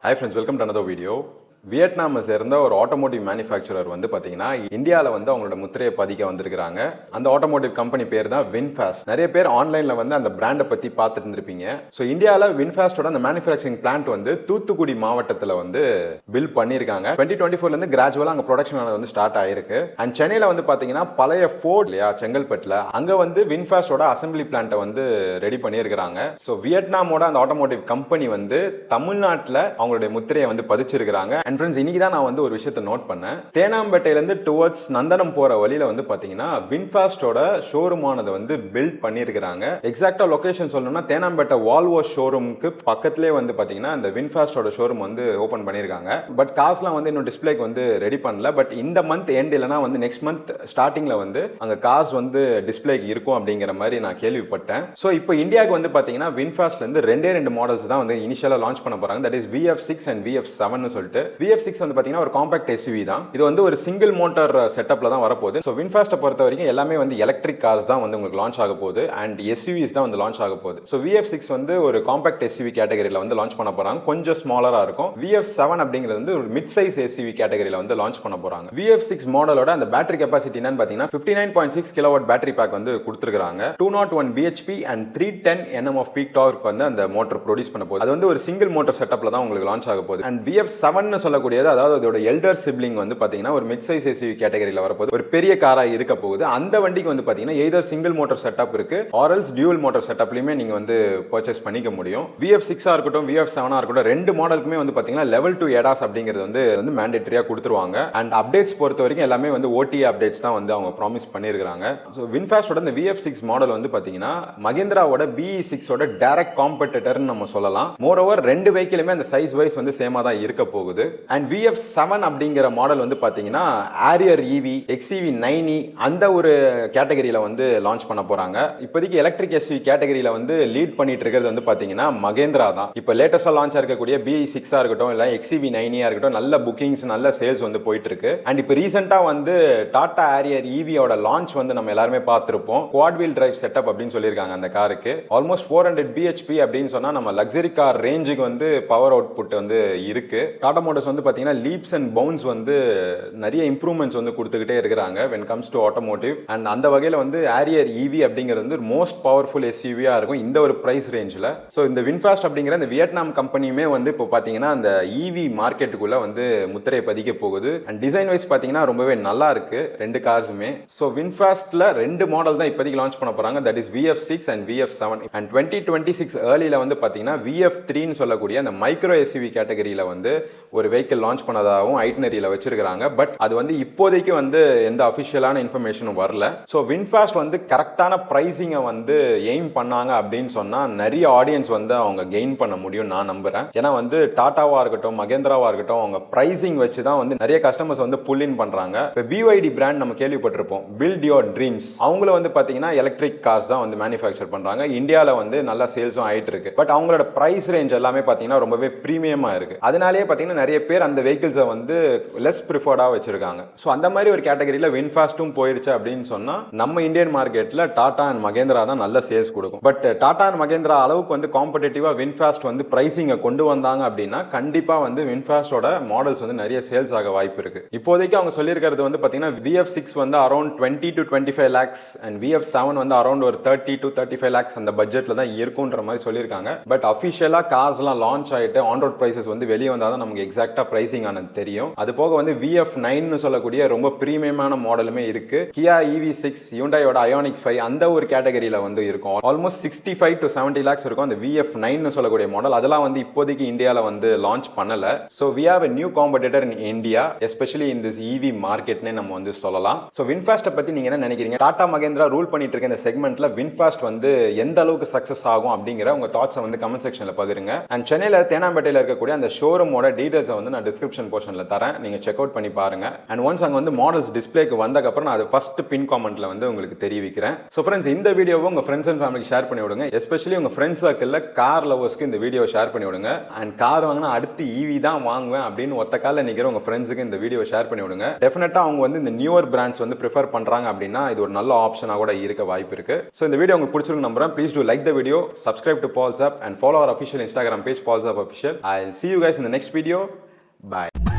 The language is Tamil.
Hi friends, welcome to another video. வியட்நாமை சேர்ந்த ஒரு ஆட்டோமோட்டிவ் மேனுஃபேக்சரர் வந்து பார்த்தீங்கன்னா இந்தியாவில் வந்து அவங்களோட முத்திரையை பதிக்க வந்திருக்கிறாங்க. அந்த ஆட்டோமோட்டிவ் கம்பெனி பேர் தான் வின்ஃபாஸ்ட். நிறைய பேர் ஆன்லைனில் வந்து அந்த பிராண்டை பற்றி பார்த்துட்டு இருந்திருப்பீங்க. ஸோ இந்தியாவில் வின்ஃபாஸ்டோட அந்த மேனுஃபேக்சரிங் பிளான்ட் வந்து தூத்துக்குடி மாவட்டத்தில் வந்து பில்ட் பண்ணியிருக்காங்க. 2024 கிராஜுவலாக அங்கே ப்ரொடக்ஷன் வந்து ஸ்டார்ட் ஆயிருக்கு. அண்ட் சென்னையில் வந்து பார்த்தீங்கன்னா பழைய ஃபோர்ட் இல்லையா செங்கல்பட்டில் அங்கே வந்து வின்ஃபாஸ்டோட அசம்பிளி பிளான்ட்டை வந்து ரெடி பண்ணியிருக்கிறாங்க. ஸோ வியட்நாமோட அந்த ஆட்டோமோட்டிவ் கம்பெனி வந்து தமிழ்நாட்டில் அவங்களுடைய முத்திரையை வந்து பதிச்சிருக்கிறாங்க. அண்ட் ஃப்ரெண்ட்ஸ், இன்னைக்கு தான் நான் வந்து ஒரு விஷயத்தை நோட் பண்ணேன். தேனாம்பேட்டையிலேருந்து டுவர்ட்ஸ் நந்தனம் போகிற வழியில் வந்து பார்த்தீங்கன்னா வின்ஃபாஸ்டோட ஷோரூம் ஆனது வந்து பில்ட் பண்ணியிருக்கிறாங்க. எக்ஸாக்டாக லொகேஷன் சொல்லணும்னா தேனாம்பேட்டை வால்வோ ஷோரூமுக்கு பக்கத்துலேயே வந்து பார்த்தீங்கன்னா இந்த வின்ஃபாஸ்டோட ஷோரூம் வந்து ஓப்பன் பண்ணியிருக்காங்க. பட் காசுலாம் வந்து இன்னும் டிஸ்பிளேக்கு வந்து ரெடி பண்ணல. பட் இந்த மந்த் எண்ட் இல்லைனா வந்து நெக்ஸ்ட் மந்த் ஸ்டார்டிங்கில் வந்து அங்கே காசு வந்து டிஸ்பிளேக்கு இருக்கும் அப்படிங்கிற மாதிரி நான் கேள்விப்பட்டேன். ஸோ இப்போ இந்தியாவுக்கு வந்து பார்த்தீங்கன்னா வின்ஃபாஸ்ட்லேருந்து ரெண்டு மாடல்ஸ் தான் வந்து இனிஷியலாக லான்ச் பண்ண போகிறாங்க. That is VF6 and VF7 சொல்லிட்டு. VF6 வந்து பாத்தீங்கன்னா ஒரு காம்பாக்ட் SUV தான். இது வந்து ஒரு சிங்கிள் மோட்டார் செட்டப்ல தான் வரப்போகுது. ஸோ வின்ஃபாஸ்ட்டை பொறுத்த வரைக்கும் எல்லாமே வந்து எலக்ட்ரிக் கார்ஸ் தான் வந்து உங்களுக்கு லான்ச் ஆக போகுது அண்ட் SUVs தான் வந்து லான்ச் ஆக போகுது. ஸோ VF6 வந்து ஒரு காம்பாக்ட் SUV கேட்டகரியில் வந்து லான்ச் பண்ண போறாங்க. கொஞ்சம் ஸ்மாலரா இருக்கும். VF7 அப்படிங்கிறது வந்து ஒரு மிட் சைஸ் SUV கேட்டகரியில் வந்து லான்ச் பண்ண போறாங்க. VF6 மாடலோட அந்த பேட்டரி கெபாசிட்டி என்னன்னு பாத்தீங்கன்னா 59.6 கிலோவாட் பேட்டரி பேக் வந்து கொடுத்துருக்காங்க. 201 bhp and 310 Nm of peak torque வந்து அந்த மோட்டர் ப்ரொடியூஸ் பண்ண போகுது. அது வந்து ஒரு சிங்கிள் மோட்டர் செட்டப்ல தான் உங்களுக்கு லான்ச் ஆக போகுது. அண்ட் VF7 சொல்லக்கூடியது, அதாவது அதோட எல்டர் சிப்லிங் வந்து பாத்தீங்கன்னா ஒரு மிட் சைஸ் SUV கேட்டகரியில் வரப்போகுது. ஒரு பெரிய காரா இருக்க போகுது. அந்த வண்டிக்கு வந்து பாத்தீங்கன்னா எய்தர் சிங்கிள் மோட்டார் செட்டப் இருக்கு ஆர் எல்ஸ் டியூவல் மோட்டார் செட்டப்லயுமே நீங்க வந்து பர்ச்சேஸ் பண்ணிக்க முடியும். VF6 இருக்கட்டும் VF7 இருக்கட்டும் ரெண்டு மாடலுக்குமே வந்து பாத்தீங்கன்னா லெவல் 2 ADAS அப்படிங்கிறது வந்து மேண்டேட்டரியா கொடுத்துருவாங்க. அண்ட் அப்டேட்ஸ் பொறுத்த வரைக்கும் எல்லாமே வந்து OTA அப்டேட்ஸ் தான் வந்து அவங்க ப்ராமிஸ் பண்ணியிருக்காங்க. ஸோ வின்ஃபாஸ்டோட இந்த VF6 மாடல் வந்து பாத்தீங்கன்னா மஹிந்திராவோட BE6ஓட டைரக்ட் காம்படிட்டர்னு நம்ம சொல்லலாம். மோர் ஓவர் ரெண்டு வெஹிக்கிளுமே அந்த சைஸ் வைஸ் வந்து சேமா தான் இருக்க போகுது. அண்ட் VF7 அப்படிங்கிற மாடல் வந்து பாத்தீங்கன்னா ஆரியர் EV XEV 9e அந்த ஒரு கேட்டகரியில வந்து லான்ச் பண்ண போறாங்க. இப்போதைக்கு எலக்ட்ரிக் SUV கேட்டகரியில வந்து லீட் பண்ணிட்டு இருக்கிறது வந்து பாத்தீங்கன்னா மஹிந்திரா தான். இப்போ லேட்டஸ்டா லான்ச் இருக்கக்கூடிய BE6 இருக்கட்டும் இல்ல XEV 9e இருக்கட்டும் நல்ல புக்கிங்ஸ் நல்ல சேல்ஸ் வந்து போயிட்டு இருக்கு. அண்ட் இப்போ ரீசெண்டா வந்து டாடா ஆரியர் EVயோட லான்ச் வந்து நம்ம எல்லாருமே பார்த்திருப்போம். குவாட் வீல் டிரைவ் செட்டப் அப்படின்னு சொல்லியிருக்காங்க அந்த காருக்கு. ஆல்மோஸ்ட் 400 bhp அப்படின்னு சொன்னா நம்ம லக்ஸரி கார் ரேஞ்சுக்கு வந்து பவர் அவுட்புட் வந்து இருக்கு. டாடா மோட்டர்ஸ் வந்து பாத்தீங்கன்னா லீப்ஸ் அண்ட் பவுன்ஸ் வந்து நிறைய இம்ப்ரூவ்மெண்ட்ஸ் வந்து கொடுத்துக்கிட்டே இருக்கிறாங்க when comes to automotive. And அந்த வகையில் வந்து ஆரியர் EV அப்படிங்கிறது வந்து மோஸ்ட் பவர்ஃபுல் SUV-ஆ இருக்கும் இந்த ஒரு பிரைஸ் ரேஞ்சில். ஸோ இந்த வின்ஃபாஸ்ட் அப்படிங்கிற இந்த வியட்நாம் கம்பெனியுமே வந்து இப்போ பார்த்தீங்கன்னா அந்த EV மார்க்கெட்டுக்குள்ள வந்து முத்திரையை பதிக்க போகுது. அண்ட் டிசைன் வைஸ் பார்த்தீங்கன்னா ரொம்பவே நல்லா இருக்கு ரெண்டு கார்ஸுமே. ஸோ வின்ஃபாஸ்ட்ல ரெண்டு மாடல் தான் இப்போதைக்கு லான்ச் பண்ண போறாங்க. That is VF6 and VF7. And 2026 ஏர்லியில் வந்து பார்த்தீங்கன்னா VF3ன்னு சொல்லக்கூடிய அந்த மைக்ரோ SUV கேட்டகரியில் வந்து ஒரு வெஹிக்கிள் லான்ச் பண்ணதாகவும் ஐட்னரியில வச்சிருக்காங்க. பட் அது வந்து இப்போதைக்கு வந்து எந்த அபிஷியலான இன்ஃபர்மேஷனும் வரல. ஸோ வின்ஃபாஸ்ட் வந்து கரெக்டான பிரைசிங்கை வந்து எய்ம் பண்ணாங்க அப்படின்னு சொன்னா நிறைய ஆடியன்ஸ் வந்து அவங்க கெயின் பண்ண முடியும் நான் நம்புறேன். ஏன்னா வந்து டாட்டாவா இருக்கட்டும் மகேந்திராவா இருக்கட்டும் அவங்க பிரைசிங் வச்சு தான் வந்து நிறைய கஸ்டமர்ஸ் வந்து புல் இன் பண்றாங்க. இப்போ BYD பிராண்ட் நம்ம கேள்விப்பட்டிருப்போம், பில்ட் யோர் ட்ரீம்ஸ். அவங்கள வந்து பாத்தீங்கன்னா எலக்ட்ரிக் கார்ஸ் தான் வந்து மேனுஃபேக்சர் பண்றாங்க. இந்தியாவில் வந்து நல்ல சேல்ஸும் ஆயிட்டு இருக்கு. பட் அவங்களோட பிரைஸ் ரேஞ்ச் எல்லாமே பாத்தீங்கன்னா ரொம்பவே பிரீமியமா இருக்கு. அதனாலேயே பாத்தீங்கன்னா நிறைய பேர் அந்த வெஹிக்கிள்ஸை வந்து லெஸ் ப்ரிஃபர்டா வச்சிருக்காங்க. ஸோ அந்த மாதிரி ஒரு கேட்டகரியில் வின்ஃபாஸ்ட்டும் போயிருச்சு அப்படின்னு சொன்னா நம்ம இந்தியன் மார்க்கெட்ல டாடா அண்ட் மகேந்திரா தான் நல்ல சேல்ஸ் கொடுக்கும். பட் டாடா அண்ட் மகேந்திரா அளவுக்கு வந்து காம்படிட்டிவா வின்ஃபாஸ்ட் வந்து பிரைசிங்கை கொண்டு வந்தாங்க அப்படின்னா கண்டிப்பா வந்து வின்ஃபாஸ்டோட மாடல்ஸ் வந்து நிறைய சேல்ஸ் ஆக வாய்ப்பு இருக்கு. இப்போதைக்கு அவங்க சொல்லியிருக்கிறது வந்து பாத்தீங்கன்னா VF6 வந்து around 20 to 25 lakhs and VF7 வந்து அரௌண்ட் ஒரு 30 to 35 lakhs அந்த பட்ஜெட்ல தான் இருக்குன்ற மாதிரி சொல்லியிருக்காங்க. பட் அஃபிஷியலா கார்ஸ்லாம் லான்ச் ஆயிட்டு ஆன் ரோட் பிரைசஸ் வந்து வெளியே வந்தால் தான் நமக்கு எக்ஸாக்டா பிரைசிங் ஆனது தெரியும். அது போக வந்து VF9 சொல்லக்கூடிய ரொம்ப பிரீமியமான மாடலுமே இருக்கு. கியா EV6 ஹியூண்டாயோட IONIQ 5 அந்த ஒரு கேட்டகரியில வந்து இருக்கும். ஆல்மோஸ்ட் 65 to 70 lakhs இருக்கும் அந்த VF9 சொல்லக்கூடிய மாடல். அதெல்லாம் வந்து இப்போதைக்கு இந்தியாவில் வந்து லான்ச் பண்ணல. So we have a new competitor in India, especially in this EV மார்க்கெட்னே நம்ம வந்து சொல்லலாம். ஸோ வின்ஃபாஸ்ட்டை பத்தி நீங்க என்ன நினைக்கிறீங்க? டாடா மகேந்திரா ரூல் பண்ணிட்டு இருக்க இந்த செக்மெண்ட்ல வின்ஃபாஸ்ட் வந்து எந்த அளவுக்கு சக்சஸ் ஆகும் அப்படிங்கிற உங்க தாட்ஸை வந்து கமெண்ட் செக்ஷன்ல பகிருங்க. அண்ட் சென்னையில தேனாம்பேட்டையில் இருக்கக்கூடிய அந்த ஷோரூமோட டீடைல்ஸ் வந்து நான் டிஸ்கிரிப்ஷன் போர்ஷனில் தரேன், நீங்கள் செக் அவுட் பண்ணி பாருங்க. அண்ட் ஒன்ஸ் அங்கே வந்து மாடல்ஸ் டிஸ்பிளேக்கு வந்தக்கப்புறம் நான் அது ஃபர்ஸ்ட் பின் காமெண்ட்ல வந்து உங்களுக்கு தெரிவிக்கிறேன். ஸோ ஃப்ரெண்ட்ஸ், இந்த வீடியோவை உங்கள் ஃப்ரெண்ட்ஸ் அண்ட் ஃபேமிலிக்கு ஷேர் பண்ணி விடுங்க. எஸ்பெஷலி உங்கள் ஃப்ரெண்ட்ஸ் சர்க்கிளில் கார் லவர்ஸ்க்கு இந்த வீடியோ ஷேர் பண்ணி விடுங்க. அண்ட் கார் வாங்கினா அடுத்து ஈவி தான் வாங்குவேன் அப்படின்னு ஒத்த காலில் நிற்கிற உங்கள் ஃப்ரெண்ட்ஸுக்கு இந்த வீடியோ ஷேர் பண்ணி விடுங்க. டெஃபினட்டாக அவங்க வந்து இந்த நியூவர் பிராண்ட்ஸ் வந்து ப்ரிஃபர் பண்ணுறாங்க அப்படின்னா இது ஒரு நல்ல ஆப்ஷனாக கூட இருக்க வாய்ப்பு இருக்கு. ஸோ இந்த வீடியோ உங்களுக்கு பிடிச்சிருக்கு நம்புறேன். Please do like the video, subscribe to Paul's App and follow our official Instagram page Paul's App Official. I'll see you guys in the next video. Bye.